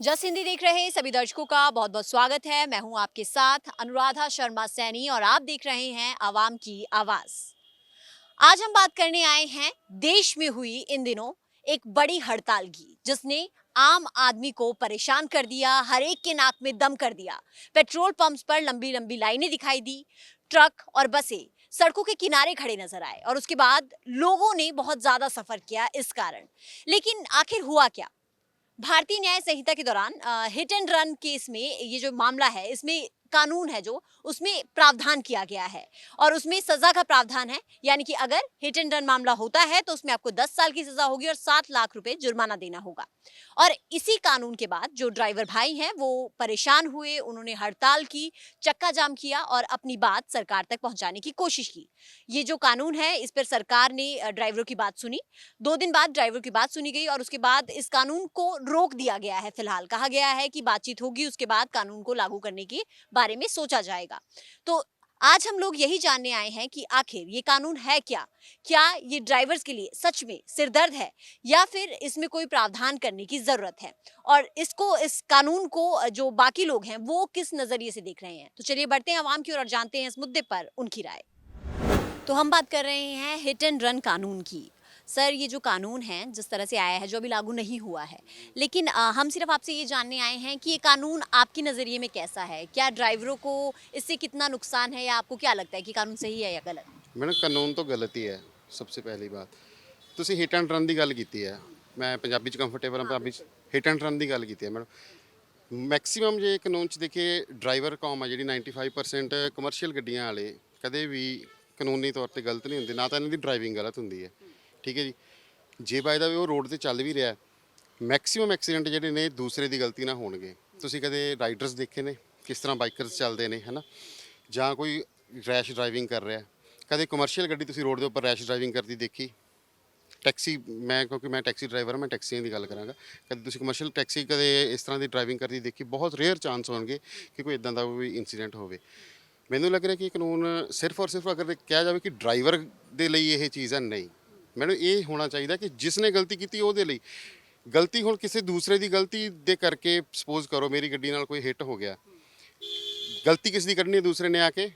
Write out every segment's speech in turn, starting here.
जस हिंदी देख रहे सभी दर्शकों का बहुत बहुत स्वागत है। मैं हूं आपके साथ अनुराधा शर्मा सैनी और आप देख रहे हैं आवाम की आवाज। आज हम बात करने आए हैं देश में हुई इन दिनों एक बड़ी हड़ताल की, जिसने आम आदमी को परेशान कर दिया, हर एक के नाक में दम कर दिया। पेट्रोल पंप्स पर लंबी लंबी लाइनें दिखाई दी, ट्रक और बसें सड़कों के किनारे खड़े नजर आए और उसके बाद लोगों ने बहुत ज्यादा सफर किया इस कारण। लेकिन आखिर हुआ क्या? भारतीय न्याय संहिता के दौरान हिट एंड रन केस में ये जो मामला है, इसमें कानून है जो उसमें प्रावधान किया गया है और उसमें सजा का प्रावधान है। यानी कि अगर हिट एंड रन मामला होता है तो उसमें आपको 10 साल की सजा होगी और 7 लाख रुपए जुर्माना देना होगा। और इसी कानून के बाद जो ड्राइवर भाई हैं वो परेशान हुए, उन्होंने हड़ताल की, चक्का जाम किया और अपनी बात सरकार तक पहुंचाने की कोशिश की। ये जो कानून है इस पर सरकार ने ड्राइवरों की बात सुनी। 2 दिन बाद ड्राइवर की बात सुनी गई और उसके बाद इस कानून को रोक दिया गया है। फिलहाल कहा गया है कि बातचीत होगी, उसके बाद कानून को लागू करने के बारे में सोचा जाएगा। तो आज हम लोग यही जानने आए हैं कि आखिर ये कानून है क्या? क्या ये ड्राइवर्स के लिए सच में सिरदर्द है या फिर इसमें कोई प्रावधान करने की जरूरत है? और इस कानून को जो बाकी लोग हैं वो किस नजरिए से देख रहे हैं? तो चलिए बढ़ते हैं आवाम की ओर और जानते हैं इस मुद्दे पर उनकी राय। तो हम बात कर रहे हैं हिट एंड रन कानून की। सर, ये जो कानून है जिस तरह से आया है, जो अभी लागू नहीं हुआ है, लेकिन हम सिर्फ आपसे ये जानने आए हैं कि ये कानून आपके नज़रिए में कैसा है? क्या ड्राइवरों को इससे कितना नुकसान है या आपको क्या लगता है कि कानून सही है या गलत? मैडम ਕਾਨੂੰਨ तो गलत ही है। सबसे पहली बात ਤੁਸੀਂ ਹਿੱਟ ਐਂਡ ਰਨ ਦੀ ਗੱਲ ਕੀਤੀ ਹੈ। ਮੈਂ ਪੰਜਾਬੀ ਚ ਕੰਫਰਟੇਬਲ ਹਾਂ, हाँ ਪੰਜਾਬੀ ਚ बिल्कुल। ਹਿੱਟ ਐਂਡ ਰਨ ਦੀ ਗੱਲ ਕੀਤੀ ਹੈ ਮੈਡਮ। ਮੈਕਸਿਮਮ ਜੇ ਕਾਨੂੰਨ ਚ ਦੇਖੀਏ ਡਰਾਈਵਰ ਕੌਮ ਆ ਜਿਹੜੀ 95% ਕਮਰਸ਼ੀਅਲ ਗੱਡੀਆਂ ਵਾਲੇ ਕਦੇ ਵੀ ਕਾਨੂੰਨੀ ਤੌਰ ਤੇ ਗਲਤ ਨਹੀਂ ਹੁੰਦੇ, ਨਾ ਤਾਂ ਇਹਨਾਂ ਦੀ ਡਰਾਈਵਿੰਗ ਗਲਤ ਹੁੰਦੀ ਹੈ। ਠੀਕ ਹੈ ਜੀ। ਜੇ ਬਾਏ ਦਾ ਵੇ ਉਹ ਰੋਡ ਤੇ ਚੱਲ ਵੀ ਰਿਹਾ, ਮੈਕਸਿਮਮ ਐਕਸੀਡੈਂਟ ਜਿਹੜੇ ਨੇ ਦੂਸਰੇ ਦੀ ਗਲਤੀ ਨਾਲ ਹੋਣਗੇ। ਤੁਸੀਂ ਕਦੇ ਰਾਈਡਰਸ ਦੇਖੇ ਨੇ ਕਿਸ ਤਰ੍ਹਾਂ ਬਾਈਕਰਸ ਚੱਲਦੇ ਨੇ, ਹੈ ਨਾ, ਜਾਂ ਕੋਈ ਰੈਸ਼ ਡਰਾਈਵਿੰਗ ਕਰ ਰਿਹਾ। ਕਦੇ ਕਮਰਸ਼ੀਅਲ ਗੱਡੀ ਤੁਸੀਂ ਰੋਡ ਦੇ ਉੱਪਰ ਰੈਸ਼ ਡਰਾਈਵਿੰਗ ਕਰਦੀ ਦੇਖੀ? ਟੈਕਸੀ, ਮੈਂ ਕਿਉਂਕਿ ਮੈਂ ਟੈਕਸੀ ਡਰਾਈਵਰ ਹਾਂ, ਮੈਂ ਟੈਕਸੀਆਂ ਦੀ ਗੱਲ ਕਰਾਂਗਾ। ਕਦੇ ਤੁਸੀਂ ਕਮਰਸ਼ੀਅਲ ਟੈਕਸੀ ਕਦੇ ਇਸ ਤਰ੍ਹਾਂ ਦੀ ਡਰਾਈਵਿੰਗ ਕਰਦੀ ਦੇਖੀ? ਬਹੁਤ ਰੇਅਰ ਚਾਂਸ ਹੋਣਗੇ ਕਿ ਕੋਈ ਇਦਾਂ ਦਾ ਕੋਈ ਇਨਸੀਡੈਂਟ ਹੋਵੇ। ਮੈਨੂੰ ਲੱਗ ਰਿਹਾ ਕਿ ਕਾਨੂੰਨ ਸਿਰਫ ਔਰ ਸਿਰਫ ਅਗਰ ਕਿਹਾ ਜਾਵੇ ਕਿ ਡਰਾਈਵਰ ਦੇ ਲਈ ਇਹ ਚੀਜ਼ ਹੈ, ਨਹੀਂ। ਮੈਨੂੰ ਇਹ ਹੋਣਾ ਚਾਹੀਦਾ ਕਿ ਜਿਸ ਨੇ ਗਲਤੀ ਕੀਤੀ ਉਹਦੇ ਲਈ। ਗਲਤੀ ਹੁਣ ਕਿਸੇ ਦੂਸਰੇ ਦੀ ਗਲਤੀ ਦੇ ਕਰਕੇ, ਸਪੋਜ਼ ਕਰੋ ਮੇਰੀ ਗੱਡੀ ਨਾਲ ਕੋਈ ਹਿੱਟ ਹੋ ਗਿਆ, ਗਲਤੀ ਕਿਸ ਦੀ ਕੱਢਣੀ ਹੈ ਦੂਸਰੇ ਨੇ ਆ ਕੇ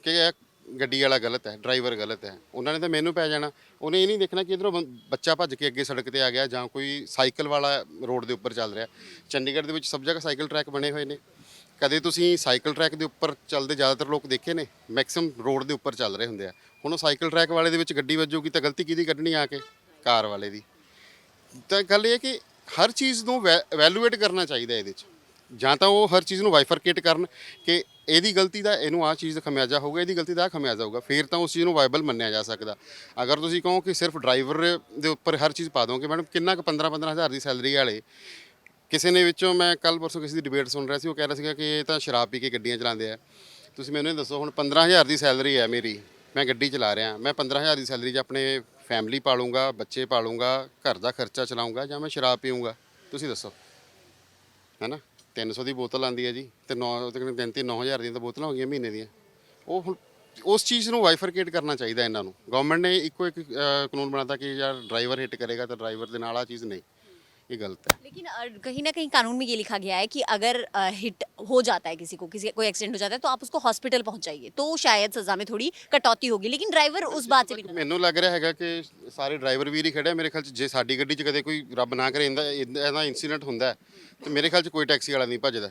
ਕਿ ਇਹ ਗੱਡੀ ਵਾਲਾ ਗਲਤ ਹੈ, ਡਰਾਈਵਰ ਗਲਤ ਹੈ। ਉਹਨਾਂ ਨੇ ਤਾਂ ਮੈਨੂੰ ਪੈ ਜਾਣਾ। ਉਹਨੇ ਇਹ ਨਹੀਂ ਦੇਖਣਾ ਕਿ ਇੱਧਰੋਂ ਬੱਚਾ ਭੱਜ ਕੇ ਅੱਗੇ ਸੜਕ ਤੇ ਆ ਗਿਆ ਜਾਂ ਕੋਈ ਸਾਈਕਲ ਵਾਲਾ ਰੋਡ ਦੇ ਉੱਪਰ ਚੱਲ ਰਿਹਾ। ਚੰਡੀਗੜ੍ਹ ਦੇ ਵਿੱਚ ਸਭ ਜਗ੍ਹਾ ਸਾਈਕਲ ਟਰੈਕ ਬਣੇ ਹੋਏ ਨੇ। ਕਦੇ ਤੁਸੀਂ ਸਾਈਕਲ ਟਰੈਕ ਦੇ ਉੱਪਰ ਚੱਲਦੇ ਜ਼ਿਆਦਾਤਰ ਲੋਕ ਦੇਖੇ ਨੇ? ਮੈਕਸਿਮਮ ਰੋਡ ਦੇ ਉੱਪਰ ਚੱਲ ਰਹੇ ਹੁੰਦੇ ਆ। ਹੁਣ ਉਹ ਸਾਈਕਲ ਟਰੈਕ ਵਾਲੇ ਦੇ ਵਿੱਚ ਗੱਡੀ ਵੱਜੂਗੀ ਤਾਂ ਗਲਤੀ ਕਿਹਦੀ ਕੱਢਣੀ ਆ ਕੇ? ਕਾਰ ਵਾਲੇ ਦੀ। ਤਾਂ ਗੱਲ ਇਹ ਹੈ ਕਿ ਹਰ ਚੀਜ਼ ਨੂੰ ਵੈਲੂਏਟ ਕਰਨਾ ਚਾਹੀਦਾ ਇਹਦੇ 'ਚ। ਜਾਂ ਤਾਂ ਉਹ ਹਰ ਚੀਜ਼ ਨੂੰ ਵਾਈਫਰਕੇਟ ਕਰਨ ਕਿ ਇਹਦੀ ਗਲਤੀ ਦਾ ਇਹਨੂੰ ਆਹ ਚੀਜ਼ ਦਾ ਖਮਿਆਜ਼ਾ ਹੋਊਗਾ, ਇਹਦੀ ਗਲਤੀ ਦਾ ਆਹ ਖਮਿਆਜ਼ਾ ਹੋਊਗਾ, ਫਿਰ ਤਾਂ ਉਸ ਚੀਜ਼ ਨੂੰ ਵਾਇਬਲ ਮੰਨਿਆ ਜਾ ਸਕਦਾ। ਅਗਰ ਤੁਸੀਂ ਕਹੋ ਕਿ ਸਿਰਫ ਡਰਾਈਵਰ ਦੇ ਉੱਪਰ ਹਰ ਚੀਜ਼ ਪਾ ਦੋਗੇ, ਮੈਡਮ ਕਿੰਨਾ ਕੁ 15-15 ਹਜ਼ਾਰ ਦੀ ਸੈਲਰੀ ਵਾਲੇ, ਕਿਸੇ ਨੇ ਵਿੱਚੋਂ, ਮੈਂ ਕੱਲ ਪਰਸੋਂ ਕਿਸੇ ਦੀ ਡਿਬੇਟ ਸੁਣ ਰਿਹਾ ਸੀ, ਉਹ ਕਹਿ ਰਿਹਾ ਸੀਗਾ ਕਿ ਇਹ ਤਾਂ ਸ਼ਰਾਬ ਪੀ ਕੇ ਗੱਡੀਆਂ ਚਲਾਉਂਦੇ ਆ। ਤੁਸੀਂ ਮੈਨੂੰ ਇਹ ਦੱਸੋ, ਹੁਣ 15,000 ਦੀ ਸੈਲਰੀ ਹੈ ਮੇਰੀ, ਮੈਂ ਗੱਡੀ ਚਲਾ ਰਿਹਾ, ਮੈਂ 15,000 ਦੀ ਸੈਲਰੀ 'ਚ ਆਪਣੇ ਫੈਮਿਲੀ ਪਾਲੂੰਗਾ, ਬੱਚੇ ਪਾਲੂੰਗਾ, ਘਰ ਦਾ ਖਰਚਾ ਚਲਾਊਂਗਾ, ਜਾਂ ਮੈਂ ਸ਼ਰਾਬ ਪੀਊਂਗਾ? ਤੁਸੀਂ ਦੱਸੋ, ਹੈ ਨਾ। 300 ਦੀ ਬੋਤਲ ਆਉਂਦੀ ਹੈ ਜੀ, ਤੇ 9,000 ਦੀਆਂ ਤਾਂ ਬੋਤਲਾਂ ਹੋ ਗਈਆਂ ਮਹੀਨੇ ਦੀਆਂ। ਉਹ ਹੁਣ ਉਸ ਚੀਜ਼ ਨੂੰ ਵਾਈਫਰਕੇਟ ਕਰਨਾ ਚਾਹੀਦਾ ਇਹਨਾਂ ਨੂੰ। ਗਵਰਨਮੈਂਟ ਨੇ ਇੱਕੋ ਇੱਕ ਕਾਨੂੰਨ ਬਣਾਤਾ ਕਿ ਯਾਰ ਡਰਾਈਵਰ ਹਿੱਟ ਕਰੇਗਾ ਤਾਂ ਡਰਾਈਵਰ ਦੇ ਨਾਲ ਆ ਚੀਜ਼ नहीं, ये गलत है। लेकिन कहीं ना कहीं कानून में ये लिखा गया है कि अगर हिट हो जाता है, किसी कोई एक्सीडेंट हो जाता है तो आप उसको हॉस्पिटल पहुंचाइए, तो शायद सजा में थोड़ी कटौती होगी। लेकिन ड्राइवर उस बात से भी नाराज ਮੈਨੂੰ ਲੱਗ ਰਿਹਾ ਹੈਗਾ ਕਿ ਸਾਰੇ ਡਰਾਈਵਰ ਵੀਰ ਹੀ ਖੜੇ ਆ ਮੇਰੇ ਖਿਆਲ 'ਚ। ਜੇ ਸਾਡੀ ਗੱਡੀ 'ਚ ਕਦੇ ਕੋਈ ਰੱਬ ਨਾ ਕਰੇ ਇਹਦਾ ਇਨਸੀਡੈਂਟ ਹੁੰਦਾ ਹੈ, ਤੇ ਮੇਰੇ ਖਿਆਲ 'ਚ ਕੋਈ ਟੈਕਸੀ ਵਾਲਾ ਨਹੀਂ ਭੱਜਦਾ।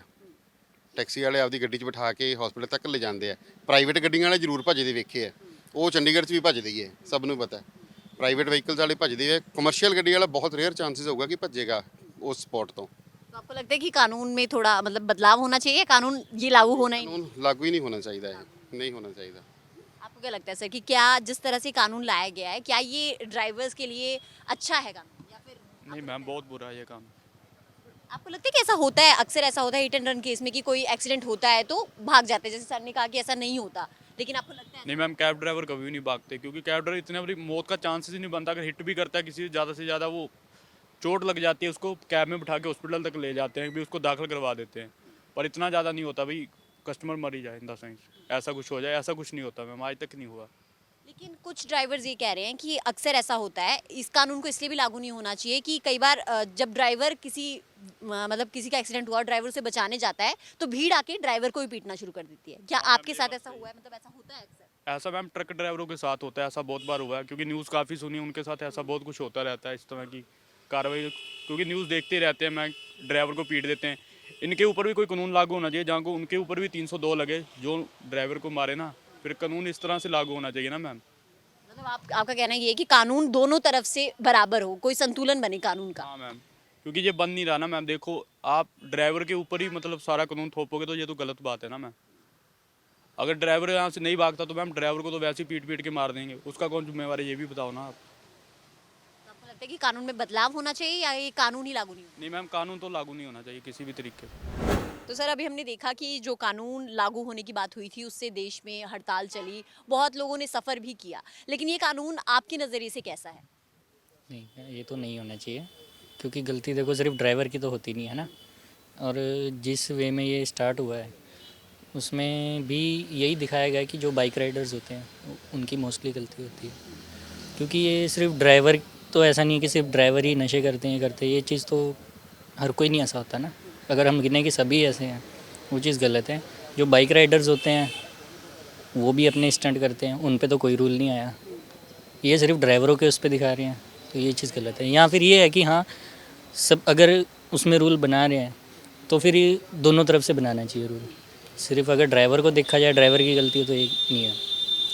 ਟੈਕਸੀ ਵਾਲੇ ਆਪਦੀ ਗੱਡੀ 'ਚ ਬਿਠਾ ਕੇ ਹਸਪੀਟਲ ਤੱਕ ਲੈ ਜਾਂਦੇ ਆ। ਪ੍ਰਾਈਵੇਟ ਗੱਡੀਆਂ ਵਾਲੇ ਜ਼ਰੂਰ ਭੱਜਦੇ ਵੇਖੇ ਆ, ਉਹ ਚੰਡੀਗੜ੍ਹ 'ਚ ਵੀ ਭੱਜਦੇ ਹੀ ਹੈ, ਸਭ ਨੂੰ ਪਤਾ। ਪ੍ਰਾਈਵੇਟ ਵਹੀਕਲਸ ਵਾਲੇ ਭੱਜਦੇ ਹੈ। ਕਮਰਸ਼ੀਅਲ ਗੱਡੀ ਵਾਲਾ ਬਹੁਤ ਰੇਅਰ ਚਾਂਸਿਸ ਹੋਊਗਾ ਕਿ ਭੱਜੇਗਾ उस स्पॉट तो। तो आपको लगता है कि कानून में थोड़ा मतलब बदलाव होना चाहिए, कानून ये लागू होना ही नहीं? कानून लागू ही नहीं होना चाहिए, नहीं होना चाहिए। आपको क्या लगता है सर कि क्या जिस तरह से कानून लाया गया है, क्या ये ड्राइवर्स के लिए अच्छा है कानून या फिर नहीं मैम, बहुत बुरा है ये काम। आपको लगता है कि ऐसा होता है? अक्सर ऐसा होता है हिट एंड रन केस में कि कोई एक्सीडेंट होता है तो भाग जाते हैं, जैसे सर ने कहा कि ऐसा नहीं होता, लेकिन आपको लगता है? नहीं मैम, कैब ड्राइवर कभी भी नहीं भागते, क्योंकि कैब ड्राइवर इतने बड़ी मौत का चांसेस ही नहीं बनता। अगर हिट भी करता है किसी, ज़्यादा से ज़्यादा वो चोट लग जाती है, उसको कैब में बिठा के हॉस्पिटल तक ले जाते हैं, भी उसको दाखिल करवा देते हैं। पर इतना ज़्यादा नहीं होता भाई कस्टमर मर ही जाए इन द सेंस, ऐसा कुछ हो जाए, ऐसा कुछ नहीं होता मैम, आज तक नहीं हुआ। लेकिन कुछ ड्राइवर्स ये कह रहे हैं कि अक्सर ऐसा होता है, इस कानून को इसलिए भी लागू नहीं होना चाहिए कि कई बार जब ड्राइवर मतलब किसी का एक्सीडेंट हुआ और ड्राइवर उसे बचाने जाता है तो भीड़ आके ड्राइवर को भी पीटना शुरू कर देती है। क्या आपके साथ ऐसा हुआ है, मतलब ऐसा होता है अक्सर? ऐसा मैम ट्रक ड्राइवरों के साथ होता है, ऐसा बहुत बार हुआ है, क्योंकि न्यूज़ काफ़ी सुनी, उनके साथ ऐसा बहुत कुछ होता रहता है इस तरह की कार्रवाई, क्योंकि न्यूज़ देखते ही रहते हैं, मैं ड्राइवर को पीट देते हैं। इनके ऊपर भी कोई कानून लागू होना चाहिए, जहाँ को उनके ऊपर भी 302 लगे, जो ड्राइवर को मारे ना, फिर कानून इस तरह से लागू होना चाहिए ना मैम। मतलब आपका कहना ये है कि कानून दोनों तरफ से बराबर हो, कोई संतुलन बने कानून का। हाँ मैम, क्योंकि ये बंद नहीं रहा ना मैम। देखो, आप ड्राइवर के ऊपर ही मतलब सारा कानून थोपोगे तो ये तो गलत बात है ना मैम। अगर ड्राइवर यहाँ से नहीं भागता तो मैम ड्राइवर को तो वैसे ही पीट पीट के मार देंगे, उसका कौन जिम्मेवार है, ये भी बताओ ना आप। तो आपको लगता है कि कानून में बदलाव होना चाहिए या ये कानून ही लागू नहीं नहीं मैम, कानून तो लागू नहीं होना चाहिए किसी भी तरीके से। होना? तो सर, अभी हमने देखा कि जो कानून लागू होने की बात हुई थी उससे देश में हड़ताल चली, बहुत लोगों ने सफ़र भी किया, लेकिन ये कानून आपके नज़रिए से कैसा है? नहीं, ये तो नहीं होना चाहिए, क्योंकि गलती देखो सिर्फ ड्राइवर की तो होती नहीं है ना। और जिस वे में ये स्टार्ट हुआ है उसमें भी यही दिखाया गया है कि जो बाइक राइडर्स होते हैं उनकी मोस्टली गलती होती है, क्योंकि ये सिर्फ ड्राइवर तो ऐसा नहीं है कि सिर्फ ड्राइवर ही नशे करते हैं ये चीज़ तो हर कोई नहीं ऐसा होता ना। अगर हम गिने कि सभी ऐसे हैं वो चीज़ गलत है। जो बाइक राइडर्स होते हैं वो भी अपने स्टंट करते हैं, उन पे तो कोई रूल नहीं आया, ये सिर्फ ड्राइवरों के उस पर दिखा रहे हैं, तो ये चीज़ गलत है। या फिर ये है कि हाँ, सब अगर उसमें रूल बना रहे हैं तो फिर ये दोनों तरफ से बनाना चाहिए रूल। सिर्फ अगर ड्राइवर को देखा जाए ड्राइवर की गलती है तो एक नहीं है,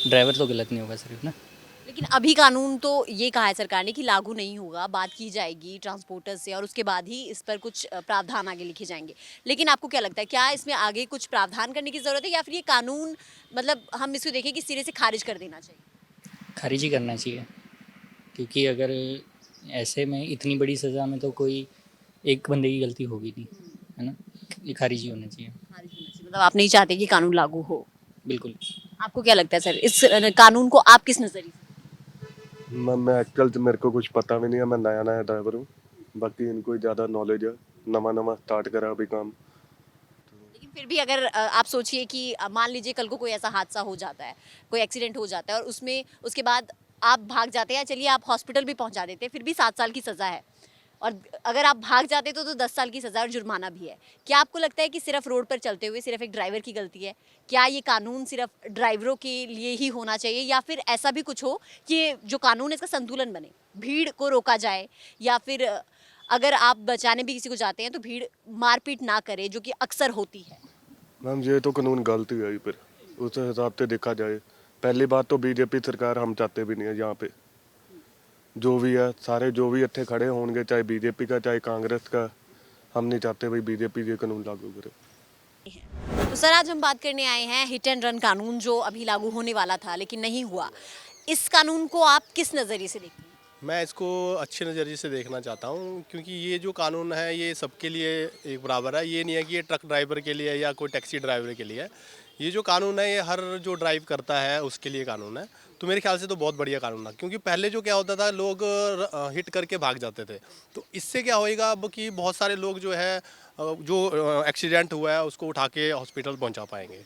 ड्राइवर तो गलत नहीं होगा सिर्फ ना। लेकिन अभी कानून तो ये कहा है सरकार ने कि लागू नहीं होगा, बात की जाएगी ट्रांसपोर्टर से और उसके बाद ही इस पर कुछ प्रावधान आगे लिखे जाएंगे। लेकिन आपको क्या लगता है, क्या इसमें आगे कुछ प्रावधान करने की ज़रूरत है या फिर ये कानून, मतलब हम इसको देखें कि सिरे से खारिज कर देना चाहिए? खारिज ही करना चाहिए, क्योंकि अगर ऐसे में इतनी बड़ी सज़ा में तो कोई एक बंदे की गलती होगी नहीं, है ना। ये खारिज ही होना चाहिए, खारिज होना चाहिए, मतलब आप नहीं चाहते कि कानून लागू हो? बिल्कुल। आपको क्या लगता है सर, इस कानून को आप किस नज़रिए से? मैं एक्चुअल तो मेरे को कुछ पता भी नहीं है, मैं नया नया ड्राइवर हूँ, बाकी इनको ही ज़्यादा नॉलेज है, नवा नवा स्टार्ट करा अभी काम। लेकिन फिर भी अगर आप सोचिए कि मान लीजिए कल को कोई ऐसा हादसा हो जाता है, कोई एक्सीडेंट हो जाता है और उसमें उसके बाद आप भाग जाते हैं, चलिए आप हॉस्पिटल भी पहुंचा देते हैं, फिर भी 7 साल की सज़ा है, और अगर आप भाग जाते तो 10 साल की सज़ा और जुर्माना भी है। क्या आपको लगता है कि सिर्फ रोड पर चलते हुए सिर्फ एक ड्राइवर की गलती है? क्या ये कानून सिर्फ ड्राइवरों के लिए ही होना चाहिए या फिर ऐसा भी कुछ हो कि जो कानून है इसका संतुलन बने, भीड़ को रोका जाए, या फिर अगर आप बचाने भी किसी को जाते हैं तो भीड़ मारपीट ना करे, जो कि अक्सर होती है? मैम ये तो कानून गलत ही है, फिर उस हिसाब से देखा जाए, पहली बात तो बीजेपी सरकार हम चाहते भी नहीं है यहाँ पे, जो भी है सारे जो भी इतने खड़े होंगे, चाहे बीजेपी का चाहे कांग्रेस का, हम नहीं चाहते भाई बीजेपी ये कानून लागू करे। तो सर, आज हम बात करने आए हैं हिट एंड रन कानून जो अभी लागू होने वाला था लेकिन नहीं हुआ। इस कानून को आप किस नज़रिए से देखते हैं? मैं इसको अच्छे नज़रिए से देखना चाहता हूँ, क्योंकि ये जो कानून है ये सबके लिए एक बराबर है। ये नहीं है कि ये ट्रक ड्राइवर के लिए है या कोई टैक्सी ड्राइवर के लिए है। ये जो कानून है ये हर जो ड्राइव करता है उसके लिए कानून है। तो मेरे ख्याल से तो बहुत बढ़िया कानून है, क्योंकि पहले जो क्या होता था, लोग हिट करके भाग जाते थे। तो इससे क्या होएगा अब कि बहुत सारे लोग जो है जो एक्सीडेंट हुआ है उसको उठा के हॉस्पिटल पहुँचा पाएंगे।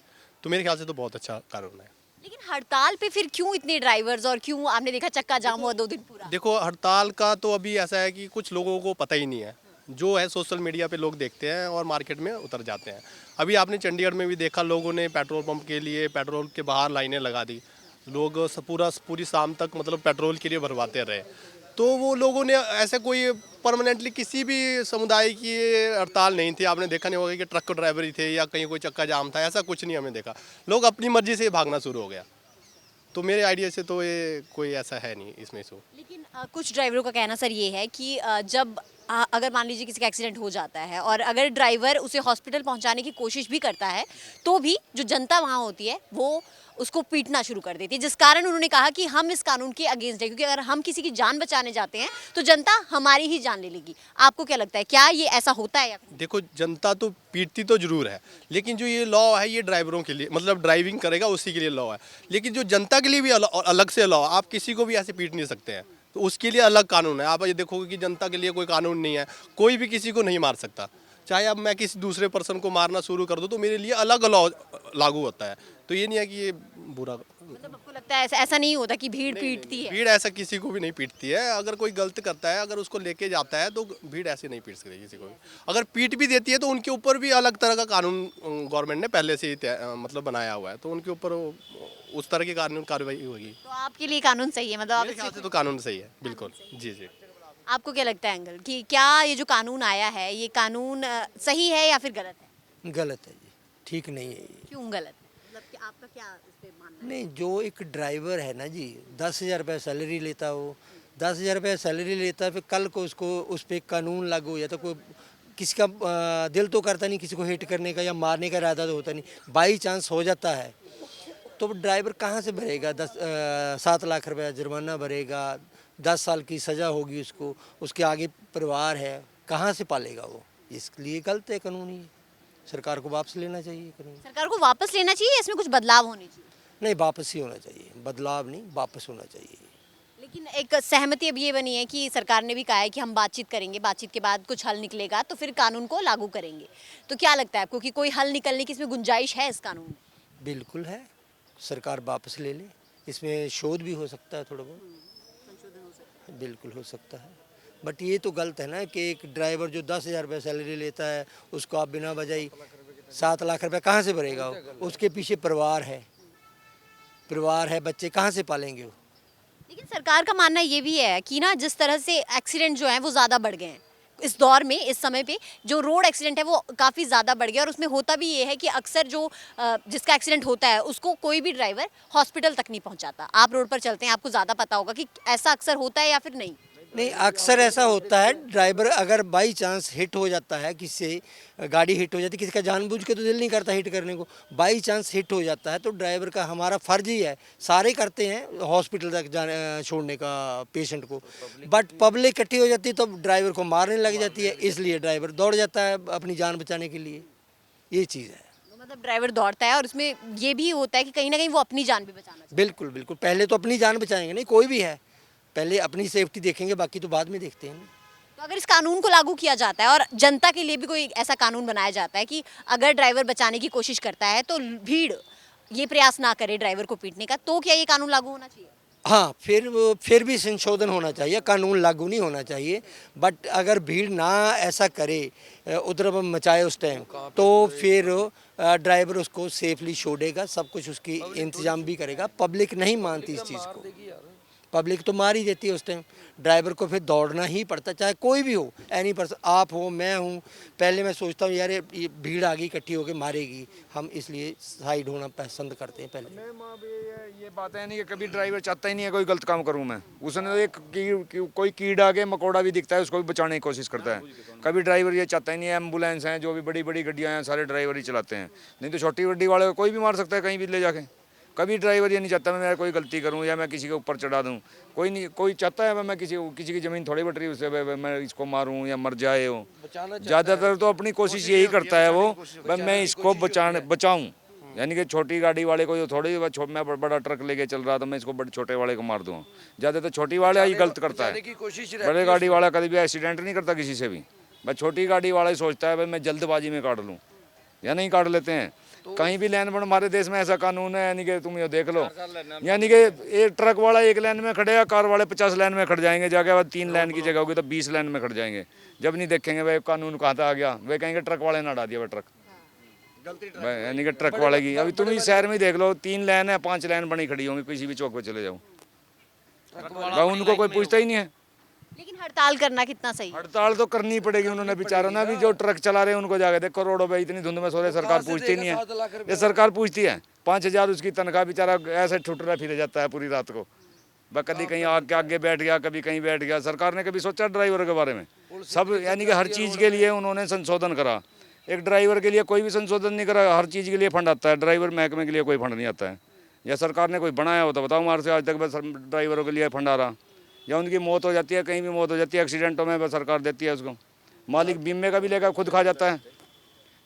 तो मेरे ख्याल से तो बहुत अच्छा कानून है। लेकिन हड़ताल पे फिर क्यों इतने ड्राइवर्स, और क्यों आपने देखा चक्का जाम हुआ 2 दिन पूरा? देखो, हड़ताल का तो अभी ऐसा है कि कुछ लोगों को पता ही नहीं है, जो है सोशल मीडिया पे लोग देखते हैं और मार्केट में उतर जाते हैं। अभी आपने चंडीगढ़ में भी देखा, लोगों ने पेट्रोल पंप के लिए पेट्रोल के बाहर लाइनें लगा दी, लोग पूरी शाम तक मतलब पेट्रोल के लिए भरवाते रहे। तो वो लोगों ने ऐसे कोई परमानेंटली किसी भी समुदाय की हड़ताल नहीं थी। आपने देखा नहीं होगा कि ट्रक ड्राइवर ही थे या कहीं कोई चक्का जाम था, ऐसा कुछ नहीं हमें देखा। लोग अपनी मर्जी से भागना शुरू हो गया। तो मेरे आइडिया से तो ये कोई ऐसा है नहीं इसमें से। लेकिन कुछ ड्राइवरों का कहना सर ये है कि जब अगर मान लीजिए किसी का एक्सीडेंट हो जाता है और अगर ड्राइवर उसे हॉस्पिटल पहुंचाने की कोशिश भी करता है तो भी जो जनता वहां होती है वो उसको पीटना शुरू कर देती है, जिस कारण उन्होंने कहा कि हम इस कानून के अगेंस्ट है, क्योंकि अगर हम किसी की जान बचाने जाते हैं तो जनता हमारी ही जान ले लेगी। आपको क्या लगता है, क्या ये ऐसा होता है? या देखो, जनता तो पीटती तो जरूर है, लेकिन जो ये लॉ है ये ड्राइवरों के लिए, मतलब ड्राइविंग करेगा उसी के लिए लॉ है। लेकिन जो जनता के लिए भी अलग से लॉ, आप किसी को भी ऐसे पीट नहीं सकते हैं, तो उसके लिए अलग कानून है। आप ये देखोगे कि जनता के लिए कोई कानून नहीं है, कोई भी किसी को नहीं मार सकता। चाहे अब मैं किसी दूसरे पर्सन को मारना शुरू कर दूँ तो मेरे लिए अलग लॉ लागू होता है। तो ये नहीं है कि ये बुरा। मतलब आपको लगता है ऐसा नहीं होता कि भीड़ पीटती है? भीड़ ऐसा किसी को भी नहीं पीटती है। अगर कोई गलत करता है, अगर उसको लेके जाता है, तो भीड़ ऐसे नहीं पीट सकती किसी को भी। अगर पीट भी देती है तो उनके ऊपर भी अलग तरह का कानून गवर्नमेंट ने पहले से ही मतलब बनाया हुआ है, तो उनके ऊपर उस तरह की कानून कार्रवाई होगी। तो आपके लिए कानून सही है, मतलब आप मेरे ख्याल से तो कानून सही है, बिल्कुल। जी जी। आपको क्या लगता है अंकल कि क्या ये जो कानून आया है ये कानून सही है या फिर गलत है? गलत है जी, ठीक नहीं है ये। क्यों गलत है? मतलब कि आपका क्या इस पे मानना है? नहीं, जो एक ड्राइवर है ना जी, 10,000 रुपये सैलरी लेता हो, 10,000 रुपये सैलरी लेता है, फिर कल को उसको उस पर कानून लागू हो जाता, कोई किसी का दिल तो करता नहीं किसी को हिट करने का या मारने का इरादा तो होता नहीं, बाई चांस हो जाता है, तो ड्राइवर कहाँ से भरेगा? 7 लाख रुपया जुर्माना भरेगा, 10 साल की सज़ा होगी उसको, उसके आगे परिवार है, कहाँ से पालेगा वो? इसलिए गलत है कानून ये। सरकार को वापस लेना चाहिए कानून। सरकार को वापस लेना चाहिए या इसमें कुछ बदलाव होने चाहिए? नहीं, वापस ही होना चाहिए, बदलाव नहीं, वापस होना चाहिए। लेकिन एक सहमति अब ये बनी है कि सरकार ने भी कहा है कि हम बातचीत करेंगे, बातचीत के बाद कुछ हल निकलेगा तो फिर कानून को लागू करेंगे। तो क्या लगता है आपको कि कोई हल निकलने की इसमें गुंजाइश है इस कानून में? बिल्कुल है, सरकार वापस ले ले, इसमें शोध भी हो सकता है, थोड़ा बहुत बिल्कुल हो सकता है। बट ये तो गलत है ना कि एक ड्राइवर जो 10,000 रुपये सैलरी लेता है उसको आप बिना वजह 7 लाख रुपए कहाँ से भरेगा वो? उसके पीछे परिवार है, बच्चे कहाँ से पालेंगे वो? लेकिन सरकार का मानना ये भी है कि ना जिस तरह से एक्सीडेंट जो हैं वो ज़्यादा बढ़ गए हैं इस दौर में, इस समय पे जो रोड एक्सीडेंट है वो काफ़ी ज़्यादा बढ़ गया और उसमें होता भी ये है कि अक्सर जो जिसका एक्सीडेंट होता है उसको कोई भी ड्राइवर हॉस्पिटल तक नहीं पहुंचाता। आप रोड पर चलते हैं, आपको ज़्यादा पता होगा कि ऐसा अक्सर होता है या फिर नहीं? नहीं, अक्सर ऐसा होता है, ड्राइवर अगर बाई चांस हिट हो जाता है, किसी से गाड़ी हिट हो जाती है, किसी का जानबूझ के तो दिल नहीं करता हिट करने को, बाई चांस हिट हो जाता है तो ड्राइवर का हमारा फ़र्ज ही है, सारे करते हैं हॉस्पिटल तक जाने छोड़ने का पेशेंट को, बट पब्लिक इकट्ठी हो जाती है तो ड्राइवर को मारने लग जाती है, इसलिए ड्राइवर दौड़ जाता है अपनी जान बचाने के लिए, ये चीज़ है। तो मतलब ड्राइवर दौड़ता है और इसमें ये भी होता है कि कहीं ना कहीं वो अपनी जान भी बचाना चाहता बिल्कुल बिल्कुल, पहले तो अपनी जान बचाएंगे, नहीं कोई भी है, पहले अपनी सेफ्टी देखेंगे, बाकी तो बाद में देखते हैं। है। तो अगर इस कानून को लागू किया जाता है और जनता के लिए भी कोई ऐसा कानून बनाया जाता है कि अगर ड्राइवर बचाने की कोशिश करता है तो भीड़ ये प्रयास ना करे ड्राइवर को पीटने का, तो क्या ये कानून लागू होना चाहिए? हाँ, फिर भी संशोधन होना चाहिए, कानून लागू नहीं होना चाहिए, बट अगर भीड़ ना ऐसा करे, उपद्रव मचाए उस टाइम, तो फिर ड्राइवर उसको सेफली छोड़ेगा, सब कुछ उसकी इंतजाम भी करेगा। पब्लिक नहीं मानती इस चीज़ को, पब्लिक तो मार ही देती है उस टाइम, ड्राइवर को फिर दौड़ना ही पड़ता, चाहे कोई भी हो, एनी पर्सन, आप हो, मैं हूँ। पहले मैं सोचता हूँ यार ये भीड़ आ गई इकट्ठी होकर मारेगी, हम इसलिए साइड होना पसंद करते हैं पहले। ये बात है नहीं कि कभी ड्राइवर चाहता ही नहीं है कोई गलत काम करूं मैं, उसने तो एक कोई कीड़ा के मकोड़ा भी दिखता है उसको भी बचाने की कोशिश करता है। कभी ड्राइवर ये चाहता ही नहीं है, एम्बुलेंस हैं जो भी बड़ी बड़ी गाड़ियाँ हैं सारे ड्राइवर ही चलाते हैं, नहीं तो छोटी गड्डी वाले को कोई भी मार सकता है कहीं भी ले जाके। कभी ड्राइवर ये नहीं चाहता मैं कोई गलती करूं या मैं किसी के ऊपर चढ़ा दूं, कोई नहीं, कोई चाहता है मैं किसी की ज़मीन थोड़ी बट रही उससे मैं इसको मारूं या मर जाए हो। ज़्यादातर तो अपनी कोशिश यही करता है वो, मैं इसको बचाऊं, यानी कि छोटी गाड़ी वाले को थोड़ी मैं बड़ा ट्रक लेके चल रहा था मैं इसको बड़े छोटे वाले को मार दूँ। ज़्यादातर छोटी वाले ही गलत करता है, बड़े गाड़ी वाला कभी भी एक्सीडेंट नहीं करता किसी से भी, बस छोटी गाड़ी वाला ही सोचता है भाई मैं जल्दबाजी में काट लूँ, या नहीं काट लेते हैं। कहीं भी लाइन पर हमारे देश में ऐसा कानून है, यानी कि तुम ये देख लो, यानी कि एक ट्रक वाला 1 लाइन में खड़ेगा, कार वाले 50 लाइन में खड़ जाएंगे, जाके बाद 3 लाइन की जगह होगी तो 20 लाइन में खड़ जाएंगे। जब नहीं देखेंगे भाई कानून कहाँ था आ गया, वे कहेंगे ट्रक वाले ने हटा दिया भाई ट्रक, यानी कि ट्रक वाले की। अभी तुम इस शहर में देख लो 3 लाइन है, 5 लाइन बनी खड़ी होंगी, किसी भी चौक पे चले जाओ, उनको कोई पूछता ही नहीं है। लेकिन हड़ताल करना कितना सही है? हड़ताल तो करनी पड़ेगी, उन्होंने बेचारों ने भी जो ट्रक चला रहे हैं उनको जाके देखो रोडों पे इतनी धुंध में सो रहे, सरकार पूछती नहीं है। ये सरकार पूछती है, 5,000 उसकी तनख्वाह, बेचारा ऐसे ठुटरा फिर जाता है पूरी रात को, कभी कहीं आगे बैठ गया, कभी कहीं बैठ गया। सरकार ने कभी सोचा ड्राइवर के बारे में? सब यानी कि हर चीज़ के लिए उन्होंने संशोधन करा, एक ड्राइवर के लिए कोई भी संशोधन नहीं करा, हर चीज़ के लिए फंड आता है, ड्राइवर महकमे के लिए कोई फंड नहीं आता है। या सरकार ने कोई बनाया हो तो बताओ, हमारे से आज तक बस ड्राइवरों के लिए फंड आ रहा, या उनकी मौत हो जाती है, कहीं भी मौत हो जाती है एक्सीडेंटों में, बस सरकार देती है उसको। मालिक बीमे का भी लेकर खुद खा जाता है,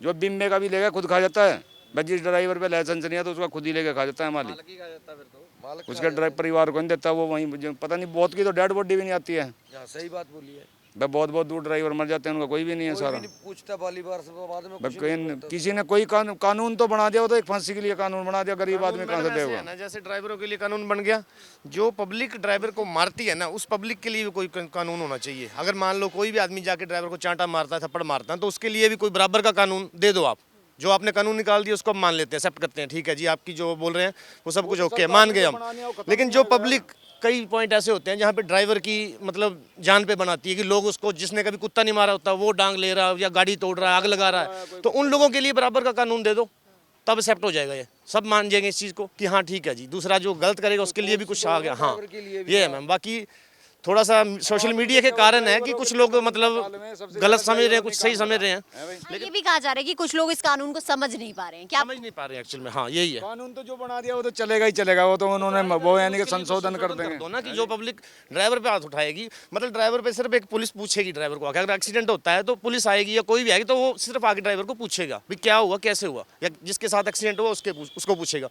जो बीमे का भी लेगा खुद खा जाता है, बस जिस ड्राइवर पे लाइसेंस नहीं है तो उसका खुद ही लेके खा जाता है मालिक, उसके ड्राइवर परिवार को नहीं देता, वो वहीं पता नहीं बहुत की तो डेड बॉडी भी नहीं आती है। सही बात बोली है। भाई बहुत बहुत दूर ड्राइवर मर जाते हैं, उनका कोई भी नहीं है सारा। पूछता वाली बार से बाद में कुछ किसी ने कोई कानून तो बना दिया, वो तो एक फांसी के लिए कानून बना दिया, गरीब आदमी कहाँ से देगा। ना जैसे ड्राइवरों के लिए कानून बन गया, जो पब्लिक ड्राइवर को मारती है ना, उस पब्लिक के लिए भी कोई कानून होना चाहिए। अगर मान लो कोई भी आदमी जाके ड्राइवर को चांटा मारता है, थप्पड़ मारता है, तो उसके लिए भी कोई बराबर का कानून दे दो आप। जो आपने कानून निकाल दिया उसको हम मान लेते हैं, एक्सेप्ट करते हैं, ठीक है जी, आपकी जो बोल रहे हैं वो सब कुछ ओके, मान गए हम। लेकिन जो पब्लिक, कई पॉइंट ऐसे होते हैं जहाँ पे ड्राइवर की मतलब जान पे बनाती है कि लोग उसको, जिसने कभी कुत्ता नहीं मारा होता वो डांग ले रहा है या गाड़ी तोड़ रहा है, आग लगा रहा है, तो उन लोगों के लिए बराबर का कानून दे दो, तब एक्सेप्ट हो जाएगा। ये सब मान जाएंगे इस चीज़ को कि हाँ ठीक है जी, दूसरा जो गलत करेगा उसके लिए भी कुछ आ गया। हाँ ये है मैम। बाकी थोड़ा सा सोशल मीडिया के कारण है कि कुछ लोग मतलब गलत समझ रहे हैं, कुछ सही समझ रहे हैं, ये भी कहा जा रहा है कि कुछ लोग इस कानून को समझ नहीं पा रहे हैं। क्या समझ नहीं पा रहे हैं एक्चुअल में। हाँ यही है। कानून तो जो बना दिया वो तो चलेगा ही चलेगा, वो तो उन्होंने वो यानी कि संशोधन कर देंगे। दो ना कि जो पब्लिक ड्राइवर पे हाथ उठाएगी, मतलब ड्राइवर पे सिर्फ एक पुलिस पूछेगी ड्राइवर को, अगर एक्सीडेंट होता है तो पुलिस आएगी या कोई भी आएगी तो वो सिर्फ आगे ड्राइवर को पूछेगा भी क्या हुआ, कैसे हुआ, या जिसके साथ एक्सीडेंट हुआ उसको पूछेगा।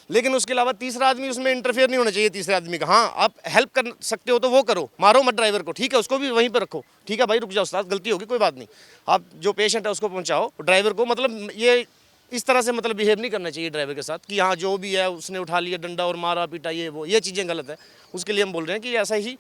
लेकिन उसके अलावा तीसरा आदमी उसमें इंटरफेयर नहीं होना चाहिए तीसरे आदमी का। हाँ आप हेल्प कर सकते हो तो वो करो, मारो मत ड्राइवर को, ठीक है, उसको भी वहीं पर रखो, ठीक है भाई रुक जाओ उस्ताद, गलती होगी कोई बात नहीं, आप जो पेशेंट है उसको पहुंचाओ। ड्राइवर को मतलब ये इस तरह से मतलब बिहेव नहीं करना चाहिए ड्राइवर के साथ कि हाँ जो भी है उसने उठा लिया डंडा और मारा पीटा, ये चीज़ें गलत है। उसके लिए हम बोल रहे हैं कि ऐसा ही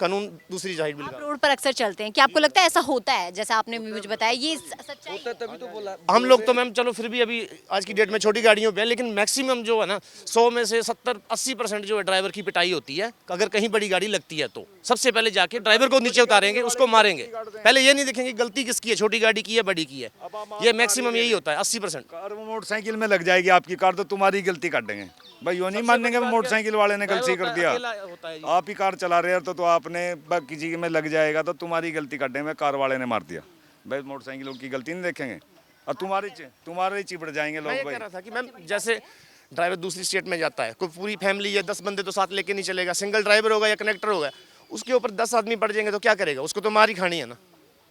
कानून दूसरी साइड भी आप लगा। रोड पर अक्सर चलते हैं, क्या आपको लगता है ऐसा होता है जैसा आपने मुझे बताया, ये सच्चाई है? तभी तो बोला। हम लोग तो मैम चलो फिर भी अभी आज की डेट में छोटी गाड़ियों पे है, लेकिन मैक्सिमम जो है ना 100 में से 70-80% जो है ड्राइवर की पिटाई होती है। अगर कहीं बड़ी गाड़ी लगती है तो सबसे पहले जाके ड्राइवर को नीचे उतारेंगे, उसको मारेंगे, पहले ये नहीं देखेंगे गलती किसकी है, छोटी गाड़ी की है बड़ी की है। ये मैक्सिमम यही होता है 80%। कार वो मोटरसाइकिल में लग जाएगी आपकी कार, तो तुम्हारी गलती काटेंगे भाई, यो नहीं मानेंगे मोटरसाइकिल वाले ने गलती कर दिया। आप ही कार चला रहे हो तो आपने किसी में लग जाएगा तो तुम्हारी गलती काटेंगे, कार वाले ने मार दिया भाई, मोटरसाइकिलों की गलती नहीं देखेंगे और तुम्हारे चिपड़ जाएंगे लोग। मैं कह रहा था कि मैम जैसे ड्राइवर दूसरी स्टेट में जाता है, कोई पूरी फैमिली या 10 बंदे तो साथ लेके नहीं चलेगा, सिंगल ड्राइवर होगा या कनेक्टर होगा, उसके ऊपर 10 आदमी पड़ जाएंगे तो क्या करेगा, उसको तो मार ही खानी है ना।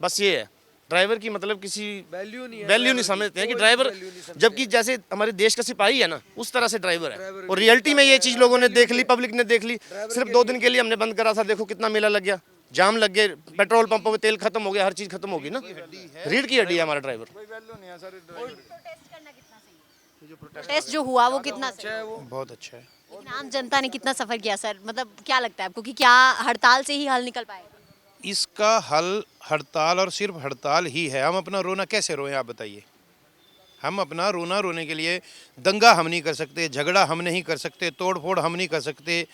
बस ये है ड्राइवर की मतलब किसी वैल्यू नहीं समझते हैं कि ड्राइवर, जबकि जैसे हमारे देश का सिपाही है ना उस तरह से ड्राइवर है। और रियलिटी में ये चीज़ लोगों ने देख ली, पब्लिक ने देख ली। सिर्फ 2 दिन के लिए हमने बंद करा था, देखो कितना मेला लग गया, जाम लग गए, पेट्रोल पंपों में तेल खत्म हो गया, हर चीज़ खत्म होगी ना। रीढ़ की हड्डी है हमारा ड्राइवर। प्रोटेस्ट जो हुआ वो कितना सही है? बहुत अच्छा है। लेकिन आम जनता ने कितना सफर किया सर, मतलब क्या लगता है आपको कि क्या हड़ताल से ही हल निकल पाएगा? इसका हल हड़ताल और सिर्फ हड़ताल ही है। हम अपना रोना कैसे रोएं आप बताइए। हम अपना रोना रोने के लिए दंगा हम नहीं कर सकते, झगड़ा हम नहीं कर सकते, तोड़ फोड़ हम नहीं कर सकते,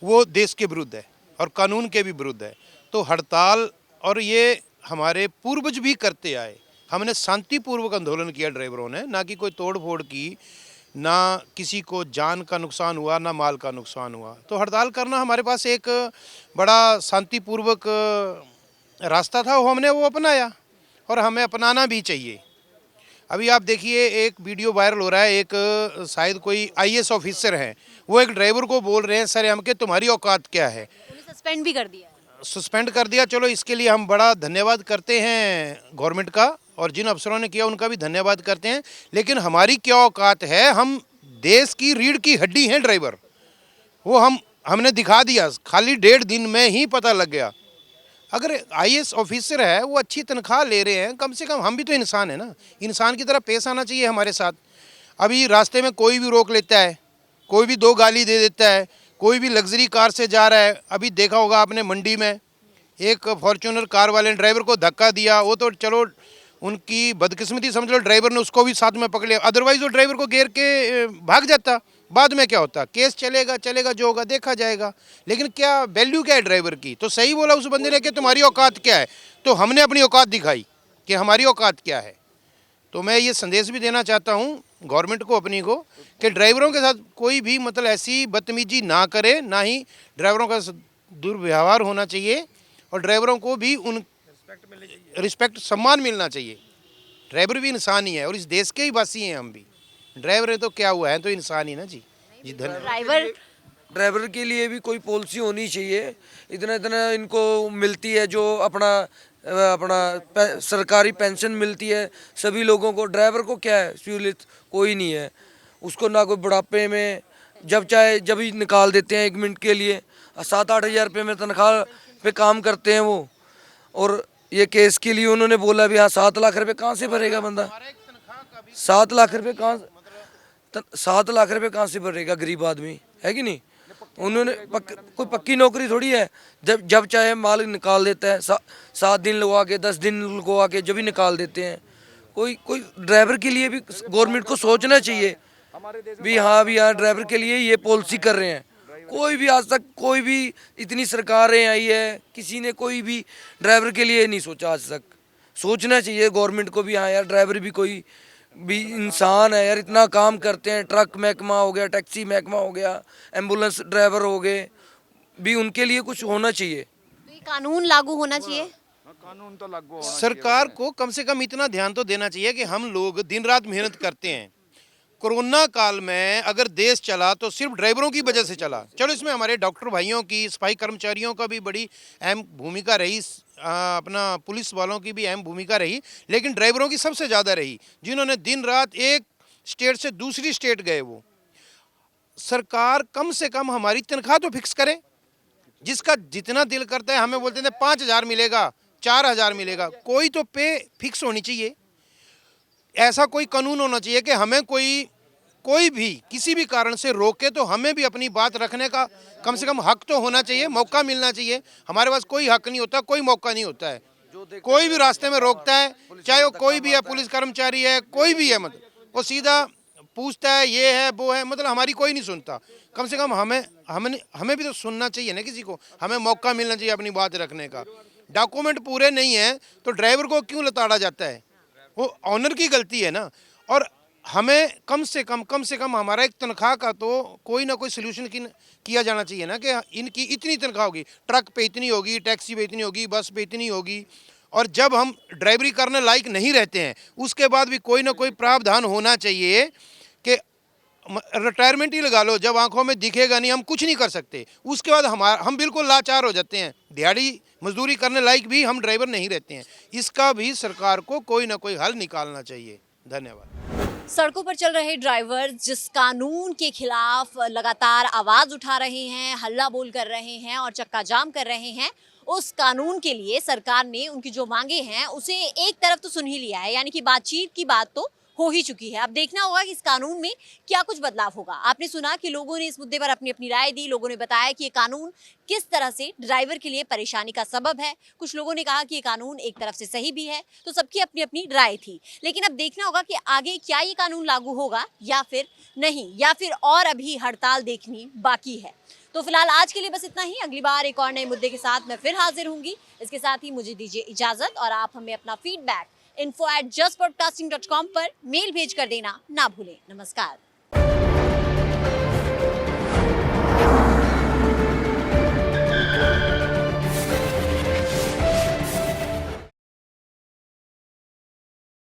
वो देश के विरुद्ध है और कानून के भी विरुद्ध है। तो हड़ताल, और ये हमारे पूर्वज भी करते आए, हमने शांतिपूर्वक आंदोलन किया ड्राइवरों ने, ना कि कोई तोड़ फोड़ की, ना किसी को जान का नुकसान हुआ, ना माल का नुकसान हुआ। तो हड़ताल करना हमारे पास एक बड़ा शांतिपूर्वक रास्ता था, वो हमने वो अपनाया और हमें अपनाना भी चाहिए। अभी आप देखिए एक वीडियो वायरल हो रहा है, एक शायद कोई आईएएस ऑफिसर हैं, वो एक ड्राइवर को बोल रहे हैं सर हम के तुम्हारी औकात क्या है। उन्हें सस्पेंड भी कर दिया है। सस्पेंड कर दिया, चलो इसके लिए हम बड़ा धन्यवाद करते हैं गवर्नमेंट का, और जिन अफसरों ने किया उनका भी धन्यवाद करते हैं। लेकिन हमारी क्या औकात है, हम देश की रीढ़ की हड्डी हैं ड्राइवर, वो हमने दिखा दिया, खाली 1.5 दिन में ही पता लग गया। अगर आईएएस ऑफिसर है, वो अच्छी तनख्वाह ले रहे हैं, कम से कम हम भी तो इंसान है ना, इंसान की तरह पेश आना चाहिए हमारे साथ। अभी रास्ते में कोई भी रोक लेता है, कोई भी 2 गाली दे देता है, कोई भी लग्जरी कार से जा रहा है। अभी देखा होगा आपने मंडी में एक फॉर्च्यूनर कार वाले ने ड्राइवर को धक्का दिया, वो तो चलो उनकी बदकिस्मती समझ लो, ड्राइवर ने उसको भी साथ में पकड़ लिया, अदरवाइज वो ड्राइवर को घेर के भाग जाता। बाद में क्या होता, केस चलेगा जो होगा देखा जाएगा। लेकिन क्या वैल्यू क्या है ड्राइवर की, तो सही बोला उस बंदे ने कि तुम्हारी औकात क्या है, तो हमने अपनी औकात दिखाई कि हमारी औकात क्या है। तो मैं ये संदेश भी देना चाहता हूँ गवर्नमेंट को अपनी को, कि ड्राइवरों के साथ कोई भी मतलब ऐसी बदतमीजी ना करे, ना ही ड्राइवरों का दुर्व्यवहार होना चाहिए, और ड्राइवरों को भी उन रिस्पेक्ट सम्मान मिलना चाहिए। ड्राइवर भी इंसान ही है और इस देश के ही वासी हैं हम भी। ड्राइवर है तो क्या हुआ है, तो इंसान ही ना जी। जी धन्यवाद। ड्राइवर के लिए भी कोई पॉलिसी होनी चाहिए। इतना इतना इनको मिलती है जो अपना सरकारी पेंशन मिलती है सभी लोगों को, ड्राइवर को क्या है सहूलियत कोई नहीं है उसको, ना कोई बुढ़ापे में जब चाहे जब ही निकाल देते हैं 1 मिनट के लिए। 7-8 हज़ार रुपये में तनख्वाह पे काम करते हैं वो, और ये केस के लिए उन्होंने बोला भी हाँ 7 लाख रुपए कहाँ से भरेगा बंदा, 7 लाख रुपए कहाँ 7 लाख रुपए कहाँ से भरेगा गरीब आदमी, है कि नहीं। उन्होंने कोई पक्की नौकरी थोड़ी है, जब चाहे माल निकाल देता है, 7 दिन लगवा के 10 दिन लगवा के जब भी निकाल देते हैं। कोई ड्राइवर के लिए भी गवर्नमेंट को सोचना चाहिए भी हाँ भी यार ड्राइवर के लिए ये पॉलिसी कर रहे हैं। कोई भी आज तक कोई भी इतनी सरकारें आई है, किसी ने कोई भी ड्राइवर के लिए नहीं सोचा आज तक। सोचना चाहिए गवर्नमेंट को भी हाँ यार ड्राइवर भी कोई भी इंसान है यार, इतना काम करते हैं, ट्रक महकमा हो गया, टैक्सी महकमा हो गया, एम्बुलेंस ड्राइवर हो गए, भी उनके लिए कुछ होना चाहिए। तो ये कानून लागू होना चाहिए। कानून तो लागू होना सरकार को कम से कम इतना ध्यान तो देना चाहिए कि हम लोग दिन रात मेहनत करते हैं। कोरोना काल में अगर देश चला तो सिर्फ ड्राइवरों की वजह से चला। चलो इसमें हमारे डॉक्टर भाइयों की, सफाई कर्मचारियों का भी बड़ी अहम भूमिका रही, अपना पुलिस वालों की भी अहम भूमिका रही, लेकिन ड्राइवरों की सबसे ज़्यादा रही, जिन्होंने दिन रात एक स्टेट से दूसरी स्टेट गए। वो सरकार कम से कम हमारी तनख्वाह तो फिक्स करे। जिसका जितना दिल करता है, हमें बोलते हैं 5,000 मिलेगा, 4,000 मिलेगा, कोई तो पे फिक्स होनी चाहिए। ऐसा कोई कानून होना चाहिए कि हमें कोई भी किसी भी कारण से रोके तो हमें भी अपनी बात रखने का कम से कम हक तो होना चाहिए, मौका मिलना चाहिए। हमारे पास कोई हक नहीं होता, कोई मौका नहीं होता है। कोई भी रास्ते में रोकता है, चाहे वो कोई भी है, पुलिस कर्मचारी है, कोई भी है, मतलब वो सीधा पूछता है ये है वो है, मतलब हमारी कोई नहीं सुनता। कम से कम हमें भी तो सुनना चाहिए ना किसी को, हमें मौका मिलना चाहिए अपनी बात रखने का। डॉक्यूमेंट पूरे नहीं है तो ड्राइवर को क्यों लताड़ा जाता है, वो ऑनर की गलती है ना। और हमें कम से कम हमारा एक तनख्वाह का तो कोई ना कोई सोल्यूशन किया जाना चाहिए ना, कि इनकी इतनी तनख्वाह होगी, ट्रक पे इतनी होगी, टैक्सी पे इतनी होगी, बस पे इतनी होगी। और जब हम ड्राइवरी करने लायक नहीं रहते हैं उसके बाद भी कोई ना कोई प्रावधान होना चाहिए कि रिटायरमेंट ही लगा लो, जब आंखों में दिखेगा नहीं हम कुछ नहीं कर सकते, उसके बाद हम बिल्कुल लाचार हो जाते हैं, दिहाड़ी मजदूरी करने लायक भी हम ड्राइवर नहीं रहते हैं। इसका भी सरकार को कोई ना कोई हल निकालना चाहिए। धन्यवाद। सड़कों पर चल रहे ड्राइवर जिस कानून के खिलाफ लगातार आवाज उठा रहे हैं, हल्ला बोल कर रहे हैं और चक्का जाम कर रहे हैं, उस कानून के लिए सरकार ने उनकी जो मांगे हैं उसे एक तरफ तो सुन ही लिया है, यानी कि बातचीत की बात तो हो ही चुकी है। अब देखना होगा कि इस कानून में क्या कुछ बदलाव होगा। आपने सुना कि लोगों ने इस मुद्दे पर अपनी अपनी राय दी। लोगों ने बताया कि ये कानून किस तरह से ड्राइवर के लिए परेशानी का सबब है। कुछ लोगों ने कहा कि ये कानून एक तरफ से सही भी है, तो सबकी अपनी अपनी राय थी। लेकिन अब देखना होगा कि आगे क्या ये कानून लागू होगा या फिर नहीं, या फिर और अभी हड़ताल देखनी बाकी है। तो फिलहाल आज के लिए बस इतना ही। अगली बार एक और नए मुद्दे के साथ मैं फिर हाजिर होंगी। इसके साथ ही मुझे दीजिए इजाजत और आप हमें अपना फीडबैक info@justbroadcasting.com पर मेल भेज कर देना ना भूलें। नमस्कार।